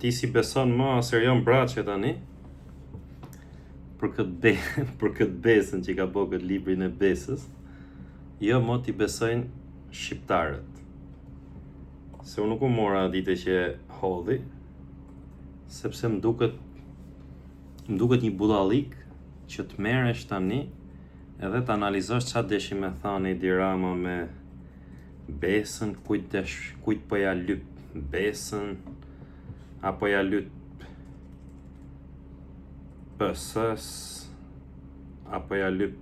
Ti si beson më Erion Braçe tani? Për këtë besën që ka bërë këtë librin e besës, jo më t'i besojnë shqiptarët. Se unë nuk u mora dite që hodhi, sepse më duket një budallik që të merresh tani edhe të analizosh çfarë deshi me thani Edi Rama me besën, kujt po ja lyp besën, apo ja lyp PS-s, apo ja lyp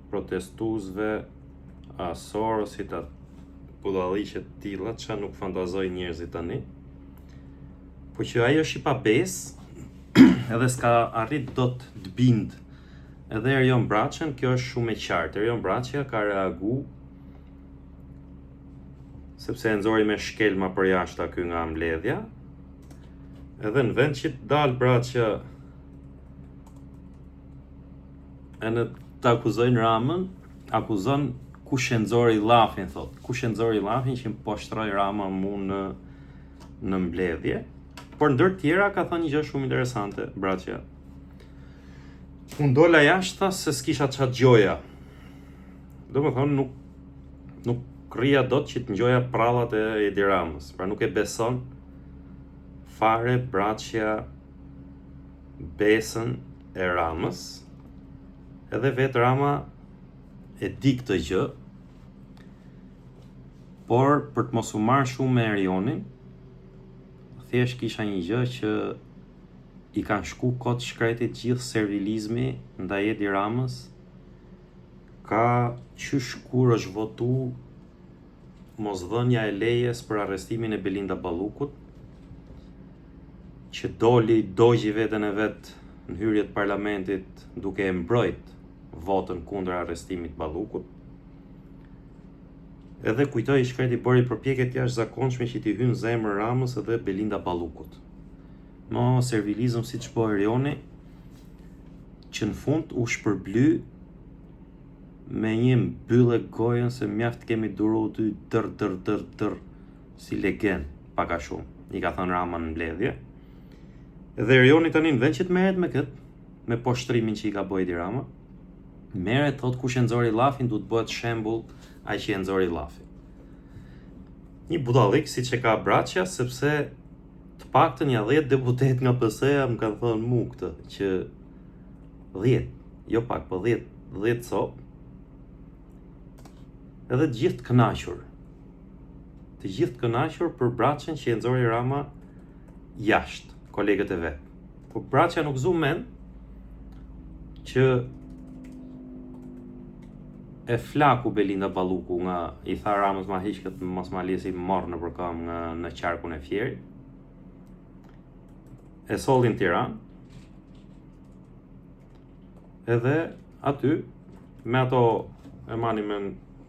protestuesve, a Sorosit, a budalliqe të tilla, që nuk fantazoj njerëzit tani. Po që ajo është i pa besë, edhe s'ka arrit dot të bind edhe Erion Braçen, kjo është shumë e qartë. Erion Braçja ka reagu sepse e nxori me shkelma për jashta ky nga mbledhja, edhe në vend që të dalë Braçja e në të akuzojnë Ramën, akuzon kush e nxori llafin, thot. Kush e nxori llafin që më poshtroi Rama mu në mbledhje. Por ndër tjera ka thënë një gjë shumë interesante Braçja. Unë dola jashta se s'kisha çat gjoja. Domethënë nuk rria dot që të ngjoja prallat e Edi Ramës. Pra nuk e beson fare Braçja besën e Ramës. Edhe vetë Rama e di këtë gjë, por për të mos u marrë shumë me Erionin, thjesht kisha një gjë që i kanë shku kot shkretit gjithë servilizmi ndaj Edi Ramës, ka qysh kur është votu mosdhënia e lejes për arrestimin e Belinda Ballukut, që doli dogji veten e vet në hyrje të parlamentit duke e mbrojt votën kundër arrestimit Ballukut. Edhe kujtoi shkreti bëri përpjekje të jashtëzakonshme që t'i hynë zemër Ramës edhe Belinda Ballukut. Mo servilizëm siç po Erioni, që në fund u shpërbly me një mbyllë gojën se mjaft kemi duru ty dër si legend, pak a shumë, i ka thënë Rama në mbledhje. Edhe Erioni tani në vend që të merret me këtë, me poshtrimin që i ka bërë Edi Rama, merret thot kush e nxori llafin duhet bëhet shembull ai që e nxori llafin. Një budallik siç e ka Braçja, sepse të paktën ja 10 deputet nga PS-ja më kanë thënë mu këtë, që 10, jo pak, po 10 cop, edhe të gjithë të kënaqur. Të gjithë të kënaqur për Braçën që e nxori Rama jashtë, kolegët e vet. Po Braçja nuk zu mend që e flaku Belinda Balluku nga i tha Ramës ma hiq këtë mos ma lesi morë në përkam në qarkun e Fierit. E sollin Tiranë. Edhe aty me ato e mani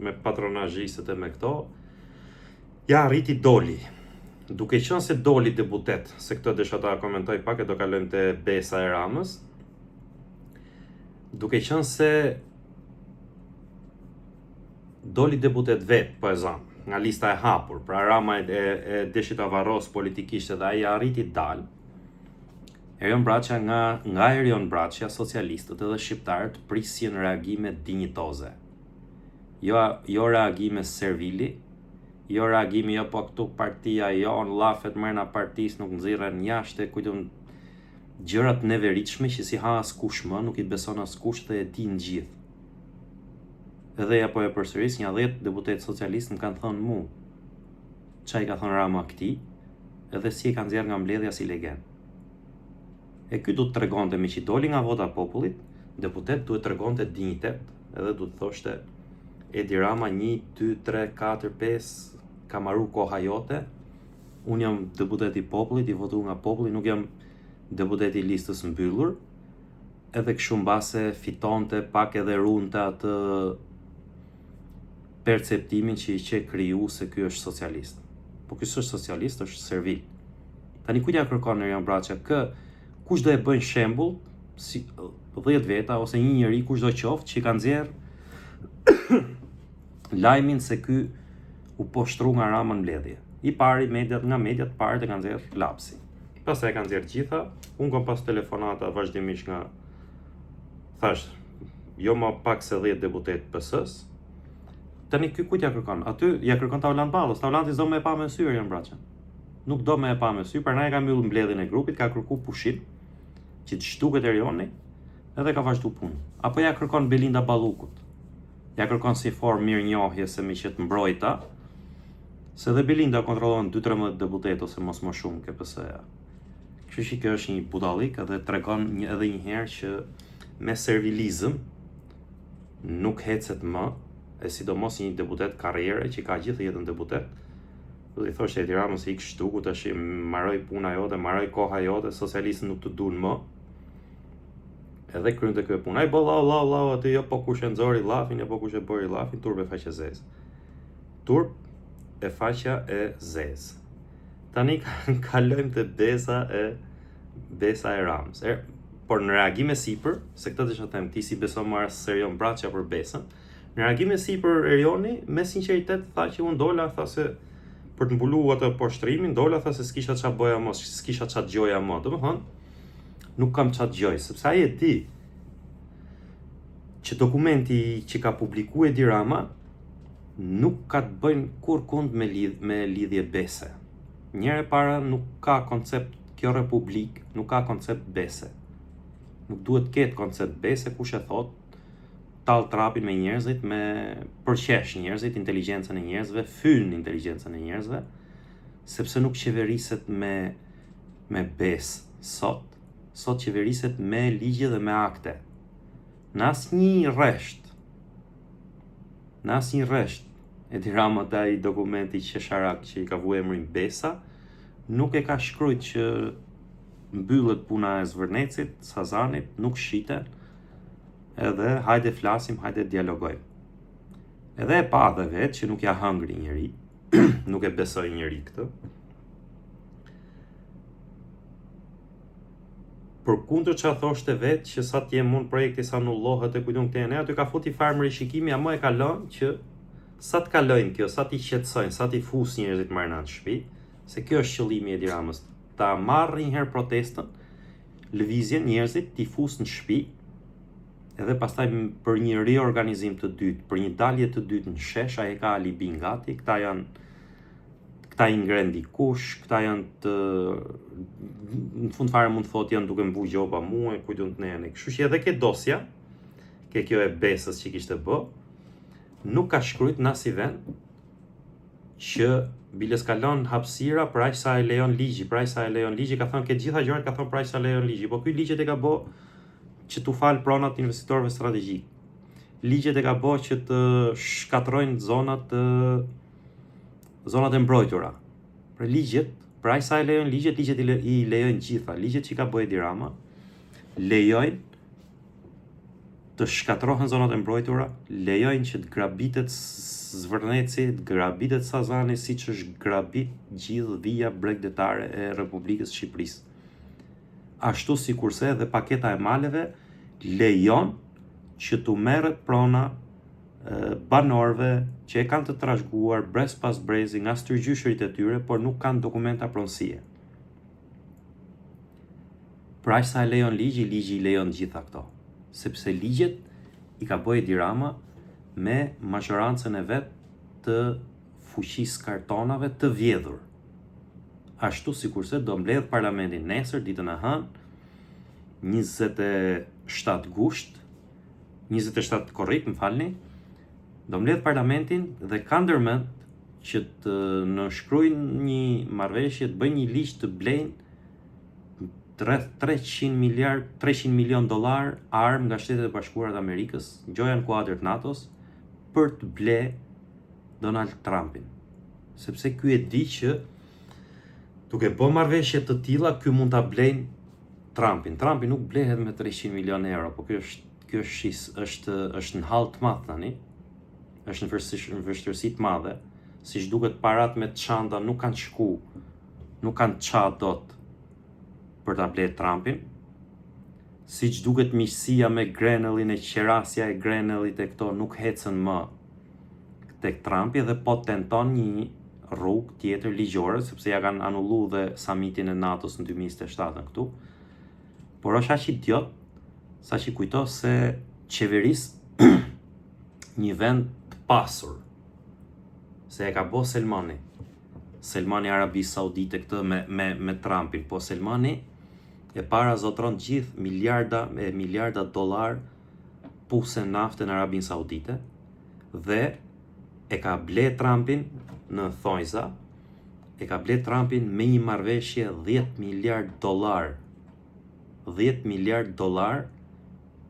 me patronazhistët e me këto, ja arriti doli. Duke qenë se doli deputet, se këtë desha ta komentoj pak e do kalojmë te besa e Ramës. Duke qenë se doli deputet vet, po e zan, nga lista e hapur, pra Rama e deshi ta varros politikisht edhe ai arriti dal. Erion Braçja nga Erion Braçja, socialistët edhe shqiptarët prisjen reagime dinjitoze. Jo reagime servili, jo reagime jo po këtu partia, jo në llafet mrena partisë nuk nxirren jashtë, kujtun gjërat neveritshme që si ha askush më, nuk i beson askush dhe e din gjithë. Edhe ja po e përsëris, një 10 deputet socialist më kanë thënë mu qa i ka thënë Rama këtij, edhe si e kanë nxjerrë nga mbledhja si legend. E ky duhet tregonte me që doli nga vota e popullit, deputet duhet tregonte dinjitet, edhe duhet thoshte Edi Rama 1, 2, 3, 4, 5 ka marru koha jote, unë jam deputet i popullit, i votu nga populli, nuk jam deputet i listës mbyllur, edhe kështu mbase fitonte pak edhe runte atë perceptimin që i që kriju se ky është socialist. Po ky është socialist, është servil. Tani kujt ja kërkon Erion Braçja kush do e bëjnë shembull si 10 veta ose një njeri kush do qoftë që ka nxjerr lajmin se ky u poshtru nga Rama në mbledhje. I pari nga mediat parë të kanë nxjerr lapsi. pastaj e kanë nxjerr gjitha, unë kam pas telefonata vazhdimisht nga thash, jo më pak se 10 deputet PS-s. Tani ky kujt ja kërkon? Aty ja kërkon Taulant Ballës. Taulanti s'do më e pa me sy Erion Braçën. Nuk do më e pa me sy, prandaj ka mbyllur mbledhjen e grupit, ka kërkuar pushim që të shtuket Erioni, edhe ka vazhdu punë. Apo ja kërkon Belinda Ballukut. Ja kërkon si formë mirënjohje se mi që të mbrojta, se dhe Belinda kontrollon 2-13 deputet ose mos më shumë ke PS-ja. Kështu që kjo është një budallik edhe tregon edhe një herë që me servilizëm nuk hecet më, e sidomos një deputet karriere që ka gjithë jetën deputet. Do i thoshte Edi Rama se ik shtuku tash mbaroi puna jote, mbaroi koha jote, socialistët nuk të duan më. Edhe krynte kjo punë. Ai bolla aty jo po kush e nxori llafin, jo po kush e bëri llafin, turp e faqe zez. Turp e faqja e zez. Tani kalojmë te Besa e Ramës. Por në reagim e sipër, se këtë të them, ti si beson marrë Erion Braçja për Besën, në reagim e sipër Erioni me sinqeritet tha që unë dola, tha se për të mbuluar atë poshtrimin, dola tha se s'kisha ç'a bëja më, s'kisha ç'a dëgjoja më. Domethënë, nuk kam ç'a dëgjoj, sepse ai e di që dokumenti që ka publikuar Edi Rama nuk ka të bëjnë kurkund me lidhje Bese. Njëre para nuk ka koncept kjo republik, nuk ka koncept Bese. Nuk duhet ketë koncept Bese, kush e thot, tall trapin me njerëzit, me përqesh njerëzit, inteligjencën e njerëzve, fyn inteligjencën e njerëzve, sepse nuk qeveriset me besë sot qeveriset me ligje dhe me akte. Në asnjë rresht, Edi Rama taj dokumenti qesharak që i ka vu emrin Besa, nuk e ka shkruajt që mbyllet puna e Zvërnecit, Sazanit, nuk shiten, edhe hajde flasim, hajde dialogojmë. Edhe e pa dhe vetë që nuk ja hëngri njëri, nuk e besoj njëri këtë. Për kundër që a thoshte vetë që sa t'jem mund projekti sa anullohet e kujtun këtë e ne, aty ka futi farë më rishikimi, a më e kalon që sa t'kalojnë kjo, sa t'i qetësojnë, sa t'i fus njerëzit marrë në shtëpi, se kjo është qëllimi i Edi Ramës, ta marrë një herë protestën, lëvizjen njerëzit t'i fus në shtëpi, edhe pastaj për një riorganizim të dytë, për një dalje të dytë në shesh, ai ka alibi ngati, këta i ngren dikush, këta janë të në fund fare mund të thotë janë duke mbu gjoba mua, kujtun të ne. Kështu që edhe ke dosja, ke kjo e Besës që kishte bë, nuk ka shkruajt në asnjë vend që biles kalon hapësira për aq sa e lejon ligji, për aq sa e lejon ligji, ka thënë ke gjitha gjërat, ka thënë për aq sa lejon ligji, po ky ligjet e ka bë që t'u fal pronat investitorëve strategjik. Ligjet e ka bë që të shkatrojnë zonat e mbrojtura. Për ligjet, për aq sa e lejon ligjet, i lejojnë gjitha. Ligjet që ka bë Edi Rama lejojnë të shkatrohen zonat e mbrojtura, lejojnë që të grabitet Zvërneci, të grabitet Sazani, siç është grabit gjithë vija bregdetare e Republikës Shqipërisë. Ashtu sikurse edhe paketa e maleve lejon që t'u merret prona banorëve që e kanë të trashëguar brez pas brezi nga stërgjyshërit e tyre, por nuk kanë dokumenta pronësie. Pra aq sa e lejon ligji i lejon gjitha këto, sepse ligjet i ka bëjë Edi Rama me majorancën e vet të fuqisë kartonave të vjedhur. Ashtu sikurse do mbledh parlamentin nesër ditën e hënë 27 gusht, 27 korrik, më falni, do mbledh parlamentin dhe ka ndërmend që të nënshkruajnë një marrëveshje, të bëjnë një ligj të blejnë rreth 300 milion dollar armë nga Shtetet e Bashkuara të Amerikës, gjoja në kuadër të NATO-s, për të ble Donald Trumpin. Sepse ky e di që duke bërë marrëveshje të tilla, ky mund ta blejnë Trumpin. Trumpi nuk blehet me 300 milion euro, po kjo është në hall të madh tani. Është në vështirësi të madhe, siç duket parat me çanta nuk kanë ça dot për ta bler Trumpin. Siç duket miqësia me Grenellin, e qerasja e Grenellit e këto nuk hecën më tek Trumpi, dhe po tenton një rrugë tjetër ligjore, sepse ja kanë anulluar dhe summitin e NATO-s në 2027 këtu. Por është aq idiot sa që kujto se qeverisë një vend të pasur, se e ka bo Selmani Arabisë Saudite këtë me Trumpin, po Selmani e para zotron gjithë miliarda dollar puse nafte në Arabinë Saudite dhe e ka ble Trumpin në thonjza, e ka ble Trumpin me një marrëveshje 10 miliard dollar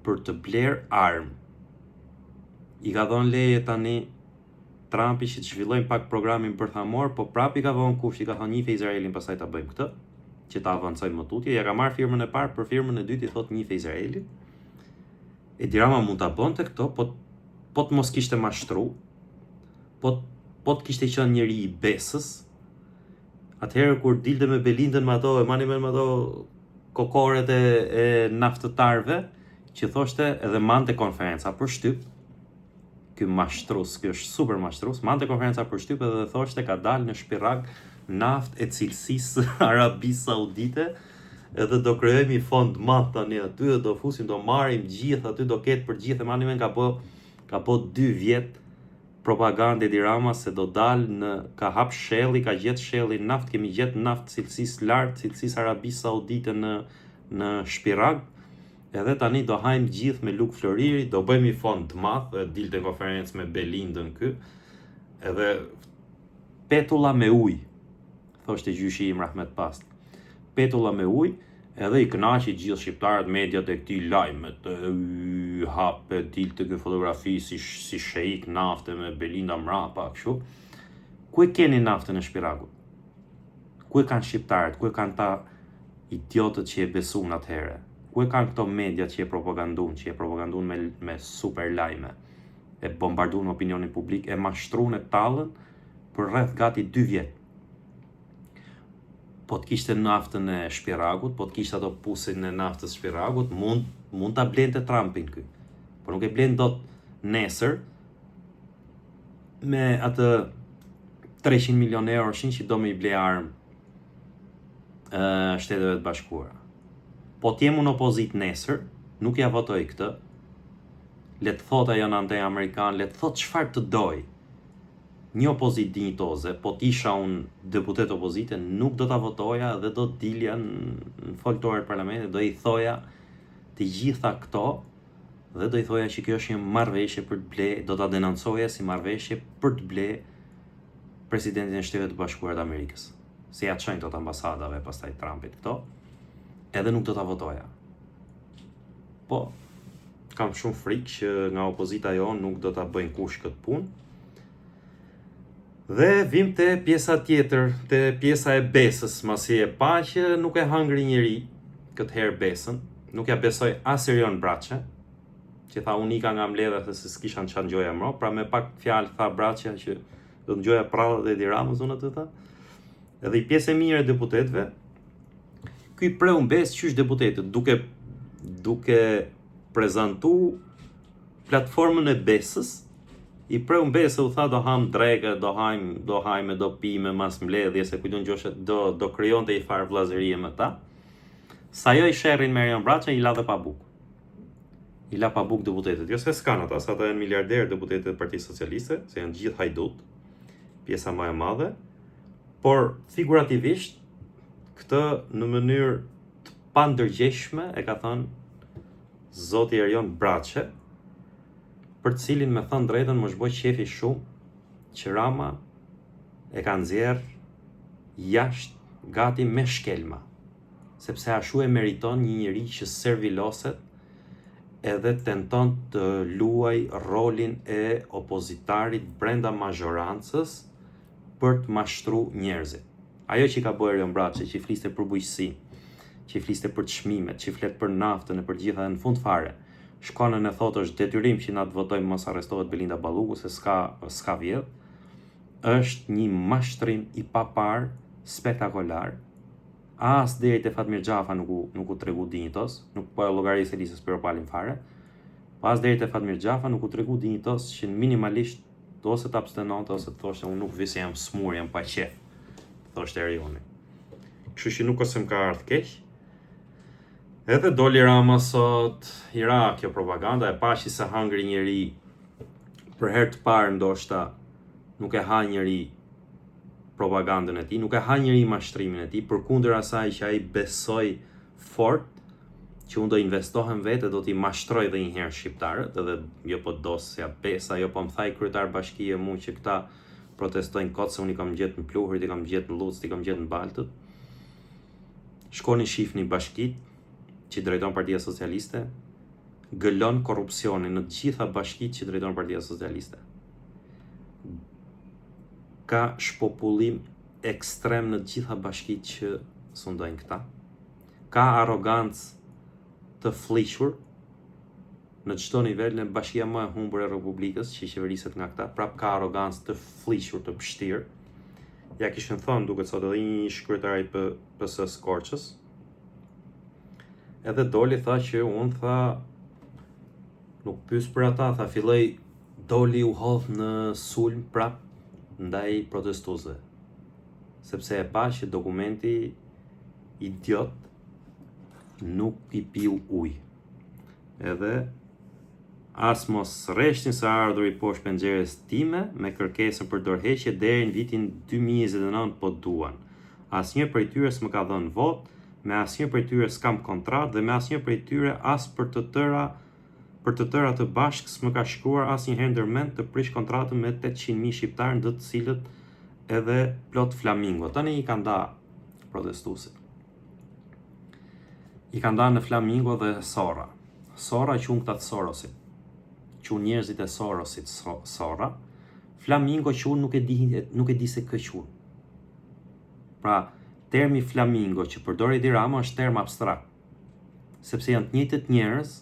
për të bler armë. I ka dhënë leje tani Trumpi që të zhvillojnë pak programin bërthamor, po prap i ka vënë kush, i ka thënë njife Izraelin, pastaj ta bëjmë këtë, që ta avancojmë më tutje. Ja ka marrë firmën e parë, për firmën e dytë i thot njife Izraelin. Edi Rama mund ta bënte këto, po të mos kishte mashtru, po të kishte qenë njëri i besës. Atëherë kur dilte me Belindën me ato, e mani me ato kokoret e naftëtarve, që thoshte edhe mante konferenca për shtyp. Ky mashtrus, ky është super mashtrus, mante konferenca për shtyp edhe thoshte ka dalë në shpirag naftë e cilësisë Arabisë Saudite, edhe do krijojmë fond madh tani aty, dhe do fusim, do marrim gjithë aty, do ketë për gjithë. Manimen ka po 2 vjet propagandë Edi Rama se do dalë ka hap shelli, ka gjetë shelli naftë, kemi gjetë naftë cilësisë lartë, cilësisë Arabisë Saudite në shpirag. Edhe tani do hajmë gjithë me Luk Floriri, do bëjmë i fond të madh, dilte në konferencë me Belindën ky, edhe petulla me ujë, thoshte gjyshi im Rahmet Past. Petulla me ujë, edhe i kënaqi gjithë shqiptarët, mediat e këtij lajmet, hape, dilte ky fotografi si sheik nafte me Belinda mrapa, kështu. Ku e keni naftën e shpiragut? Ku e kanë shqiptarët? Ku e kanë ta idiotët që e besuan atëherë? Ku e kanë këto mediat që e propagandun me super lajme, e bombardun opinionin publik, e mashtrun e tallën për rreth gati 2 vjet. Po të kishte naftën e shpiragut, po të kishte ato pusin e naftës shpiragut, mund ta blente Trumpin ky. Po nuk e blen dot nesër me atë 300 milion euro që do me i ble armë Shteteve të Bashkuara. Po t'jemu në opozit nesër, nuk ja votoj këtë, le të thot ajo në antej Amerikan, le të thot çfarë të doj. Një opozit dinjitoze, po t'isha unë deputet opozite, nuk do t'a votoja dhe do t'dilja në foltore të parlamentit, do i thoja të gjitha këto, dhe do i thoja që kjo është një marrëveshje për të ble, do t'a denoncoja si marrëveshje për të ble presidentin e Shtetet të Bashkuara të Amerikës. Se ja çojnë tot ambasadave pastaj Trumpit këto. Edhe nuk do t'a votoja. Po, kam shumë frikë që nga opozita jonë nuk do t'a bëjnë kush këtë punë. Dhe vim te pjesa tjetër, te pjesa e besës, masi e pa që nuk e hëngri njëri këtë herë besën, nuk ja besoj as Erion Braçe, që tha unë ika nga mbledhja se s'kisha në çan gjoja më, pra me pak fjalë tha Braçja që do të ngjoja prallat e Edi Ramës, unë atë tha. Edhe i pjesë e mirë e deputetëve, ky preu mbes qysh deputetët, duke prezantu platformën e besës, i preu mbesë u tha do ham dreke, do hajme, do pime mas mbledhje, se kujtun gjoshe do krijonte i farë vllazërie me ta. Sa jo i sherrin me Erion Braçe, i la dhe pa buk. I la pa buk deputetët. Jo se s'kan ata, sa ata janë miliarderë deputetët e Partisë Socialiste, se janë gjithë hajdut, pjesa më e madhe, por figurativisht këtë në mënyrë të pandërgjeshme e ka thënë zoti Erion Braçe, për të cilin me thënë drejtën më zhboj qefi shumë që Rama e ka nxjerrë jashtë gati me shkelma, sepse ashtu e meriton një njeri që serviloset edhe tenton të luaj rolin e opozitarit brenda mazhorancës për të mashtru njerëzit. Ajo që ka bërë Erion Braçe, që i fliste për bujqësi, që i fliste për çmimet, që i flet për naftën e për gjitha, dhe në fund fare shkonën e thotë është detyrim që na të votojmë mos arrestohet Belinda Balluku se s'ka vjedh, është një mashtrim i papar, spektakolar. As deri te Fatmir Xhafa nuk u tregu dinjitos, nuk po e llogarisë Elisës Piropalin fare. Pas deri te Fatmir Xhafa nuk u tregu dinjitos që minimalisht ose të abstenonte ose të thoshte unë nuk vi se jam smur, jam pa qef, thoshte Erioni. Kështu që nuk ose më ka ardhur keq. Edhe doli Rama sot, i ra kjo propaganda, e pashi se hangri njeri, për herë të parë ndoshta nuk e ha njeri propagandën e tij, nuk e ha njeri mashtrimin e tij, përkundër asaj që ai besoi fort që unë do investohem vetë, do t'i mashtroj dhe një herë shqiptarët, edhe jo po dosja pesa, jo po më thaj kryetar bashkie mu që këta protestojnë kot se unë i kam gjetë në Pluhrit, i kam gjetë në Lucë, i kam gjetë në Baltët. Shkoni shifni bashkit që drejton Partia Socialiste, gëlon korrupsionin në të gjitha bashkitë që drejton Partia Socialiste. Ka shpopullim ekstrem në të gjitha bashkitë që sundojnë këta. Ka arrogancë të fliqur në çdo nivel, në bashkia më e humbur e Republikës që qeveriset nga këta, prap ka arrogancë të fliqur, të pështirë. Ja kishin thënë duket sot edhe një shkretari i PS Korçës. Edhe doli tha që unë tha nuk pyes për ata, tha filloi doli u hodh në sulm prap ndaj protestuesve. Sepse e pa që dokumenti idiot nuk i piu ujë. Edhe as mos rreshtin se ardhur i poshtë penxeres time me kërkesën për dorëheqje deri në vitin 2029 po duan. Asnjë prej tyre s'më ka dhënë vot, me asnjë prej tyre s'kam kontratë dhe me asnjë prej tyre as për të tëra të bashkë s'më ka shkruar asnjëherë ndërmend të prish kontratën me 800.000 shqiptarë, ndër të cilët edhe plot flamingo. Tani i kanë nda protestuesit. I kanë nda në Flamingo dhe Sora. Sora quhen këta të Sorosit. Quhen njerëzit e Sorosit Sora. Flamingo quhen nuk e di se kë quhen. Pra, termi Flamingo që përdori Edi Rama është term abstrakt, sepse janë të njëjtët njerëz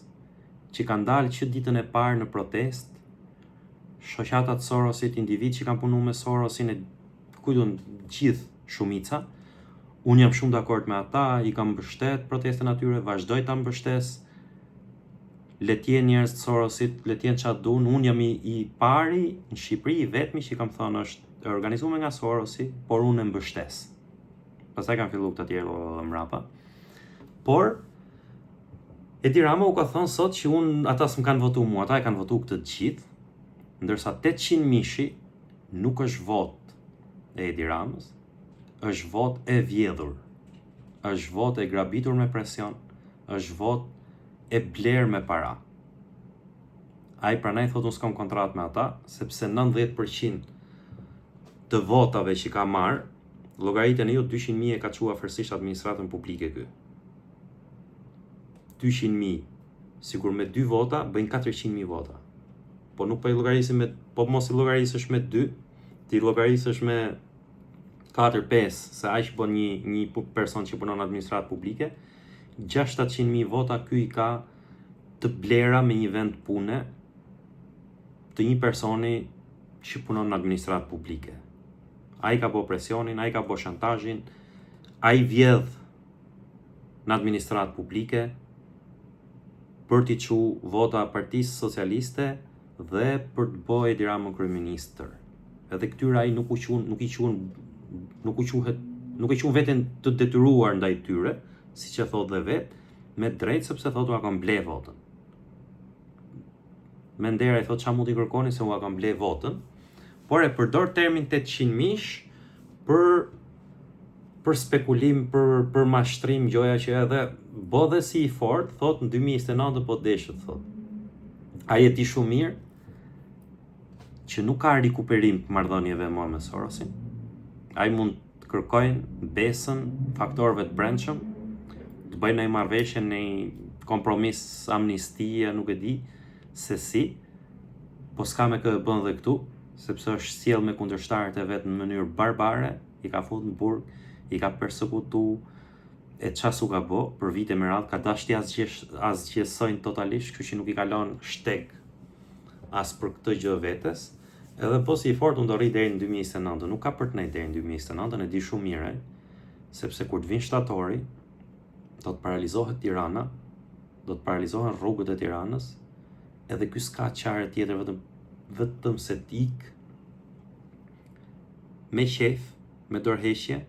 që kanë dalë që ditën e parë në protest, shoqatat Sorosit, individ që kanë punuar me Sorosin, e kujtun gjithë shumica. Unë jam shumë dakord me ata, i kam mbështet protestën atyre, vazhdoj ta mbështes. Le të jenë njerëz të Sorosit, le të jenë çfarë duan. Unë jam i pari në Shqipëri, i vetmi që i kam thënë është e organizuar nga Sorosi, por unë e mbështes. Pastaj kanë filluar të tjerë dhe mrapa. Por Edi Rama u ka thënë sot që ata s'm kanë votuar mua, ata e kanë votuar këtë të gjithë, ndërsa 800 mishi nuk është vot e Edi Ramës, është vot e vjedhur, është vot e grabitur me presion, është vot e bler me para. Ai pranaj thotë unë s'kam kontratë me ata, sepse 90% të votave që ka marrë, llogaritën e ju 200.000 e ka çuar afërsisht administratën publike ky. 200.000, sigur me 2 vota bëjnë 400.000 vota. Po nuk po i llogarisim me, po mos i llogarisësh me 2, ti llogarisësh me 4-5, se aq bën një person që punon në administratë publike, 600.000 vota ky i ka të blera me një vend pune të një personi që punon në administratë publike. Ai ka bo presionin, ai ka bo shantazhin, ai vjedh në administratë publike për t'i çu vota Partisë Socialiste dhe për të bëjë Edi Ramën kryeministër. Edhe këtyre ai nuk e quhen veten të detyruar ndaj tyre, siç e thotë dhe vet, me drejt sepse thotë ua kam ble votën. Me nder ai thotë ç'a mund t'i kërkoni se ua kam ble votën, por e përdor termin 800 mish për spekulim, për mashtrim, gjoja që edhe bodhe si i fort, thot në 2029 po deshët, thot. Ai e di shumë mirë që nuk ka rikuperim të marrëdhënieve me Sorosin. Ai mund të kërkojnë besën faktorëve të brendshëm, të bëjnë një marrëveshje, një kompromis, amnistie, nuk e di se si, po s'ka me kë bën dhe këtu, sepse është sjell me kundërshtarët e vet në mënyrë barbare, i ka fut në burg, i ka persekutu, e çasu ka bë për vite me radhë, ka dashti asgjësojnë totalisht, kështu që nuk i kalon shteg as për këtë gjë vetes. Edhe po si i fort unë do rri deri në 2029, nuk ka për të nejtë deri në 2029, e di shumë mirë, sepse kur të vinë shtatori, do të paralizohet Tirana, do të paralizohen rrugët e Tiranës, edhe ky s'ka çare tjetër vetëm se t'ik me qef, me dorëheqje,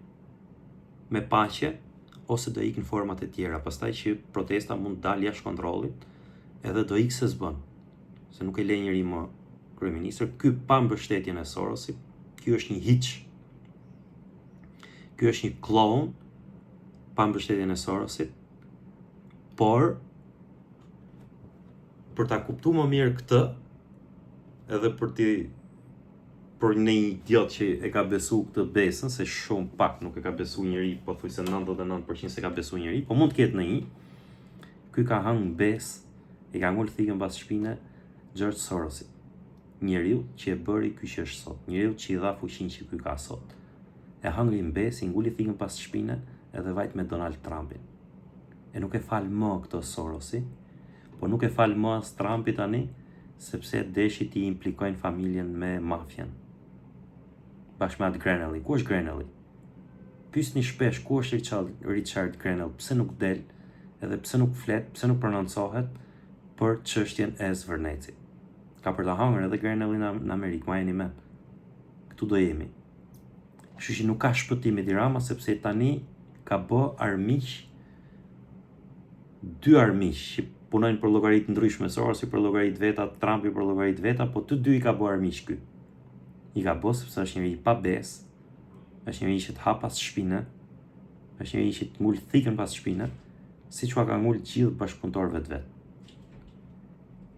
me paqe, ose do ikë në format e tjera. Pastaj që protesta mund të dalë jashtë kontrollit, edhe do ikë se s'bën. Se nuk e le njëri më kryeministër. Ky pa mbështetjen e Sorosit, ky është një hiç. Ky është një kloun pa mbështetjen e Sorosit. Por për ta kuptuar më mirë këtë, edhe për një idiot që e ka besu këtë besën, se shumë pak nuk e ka besu njëri, po thuj se 99% se ka besu njëri, po mund të ketë në një, ky ka hangë në besë, i ka ngull thikën pas shpine George Sorosit. Njeriu që e bëri ky që është sot, njeriu që i dha fuqinë që ky ka sot. E hangri në besë, i ngulli thikën pas shpine, edhe vajt me Donald Trumpin. E nuk e falë më këto Sorosi, po nuk e falë më as Trumpi tani, sepse deshi ti implikojnë familjen me mafjen. Bashkë me atë Grenelli. Ku është Grenelli? Pyesni shpesh ku është Richard Grenell, pse nuk del, edhe pse nuk flet, pse nuk prononcohet për çështjen e Zvërnecit. Ka për të hangër edhe Grenelli në Amerikë, ma jeni men. Këtu do jemi. Kështu që nuk ka shpëtim Edi Rama, sepse tani ka bë armiq, dy armiq që punojnë për llogaritë ndryshme, Sorosi për llogaritë veta, Trumpi për llogaritë veta, po të dy i ka bë armiq ky. I ka bë sepse është njëri pa besë, është njëri që të ha pas shpine, është njëri që të ngull thikën pas shpine, si që ka ngull gjithë bashkëpunëtorëve të vetë.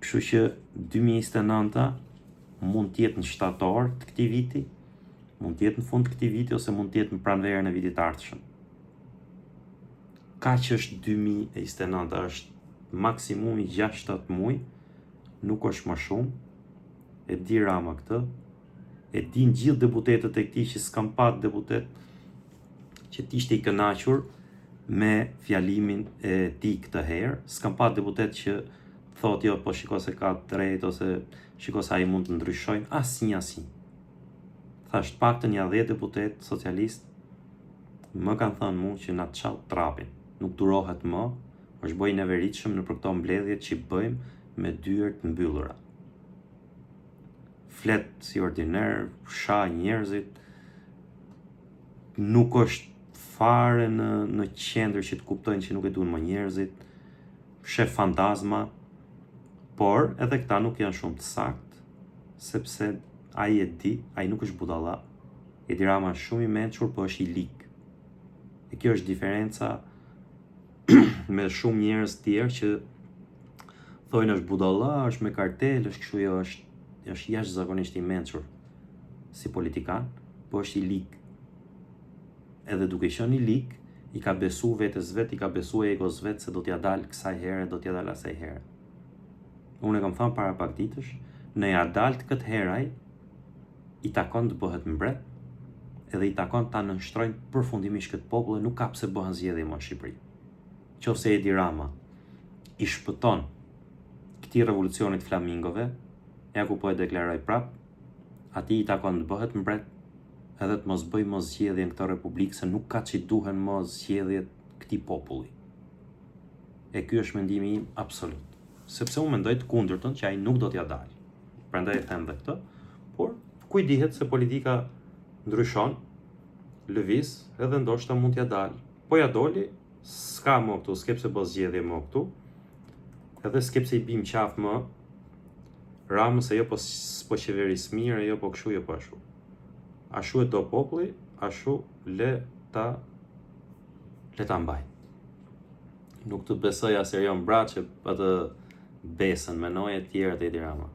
Kështu që 2029 mund tjetë në shtator të këtij viti, mund tjetë në fund të këtij viti, ose mund tjetë në pranverën e vitit ardhshëm. Ka që është 2029, është maksimumi 6-7 muaj, nuk është më shumë, e di Rama këtë, e din gjithë deputetët e këtij që s'kam pat deputet që t'ishte i kënaqur me fjalimin e tij këtë herë, s'kam pat deputet që thotë jo, po shiko se ka drejt, ose shiko se ai mund të ndryshojnë, asnjë. Thasht paktën ja 10 deputet socialist më kanë thënë mua që na çall trapin, nuk durohet më, është bëj neveritshëm në për këto mbledhjet që bëjmë me dyert të mbyllura. Flet si ordiner, sha njerëzit, nuk është fare në qendër që të kuptojnë që nuk e duan më njerëzit, shef fantazma, por edhe këta nuk janë shumë të saktë, sepse ai e di, ai nuk është budalla. Edi Rama është shumë i mençur, po është i lig. E kjo është diferenca me shumë njerëz tjerë që thonë është budalla, është me kartel, është kështu, jo, është jashtëzakonisht i mençur si politikan, po është i lig. Edhe duke qenë i lig, i ka besu vetes vet, i ka besu egos vet se do t'ja dalë kësaj here, do t'ja dalë asaj here. Unë e kam thënë para pak ditësh, në ja dalë këtë heraj, i takon të bëhet mbret, edhe i takon ta nënshtrojnë përfundimisht këtë popull, nuk ka pse bëhen zgjedhje më në Shqipëri. Qofse Edi Rama i shpëton këtij revolucionit flamingove, ja ku po e deklaroj prap, atij i takon të bëhet mbret, edhe të mos bëj mos zgjedhje në këtë republikë, se nuk ka që duhen mos zgjedhjet këtij populli. E ky është mendimi im absolut. Sepse unë mendoj të kundërtën që ai nuk do t'ja dalë. Prandaj e them dhe këtë, por kujdihet se politika ndryshon, lëviz, edhe ndoshta mund t'ja dalë. Po ja doli, s'ka më këtu, s'ke pse bëj zgjedhje më këtu, edhe s'ke pse i bim qaf më Ramës e jo po qeveris mirë, jo po kështu, jo po ashtu. Ashtu e do populli, ashtu le ta mbaj. Nuk të besoj as Erion Braçe atë besën, menoj e tjerë të Edi Rama.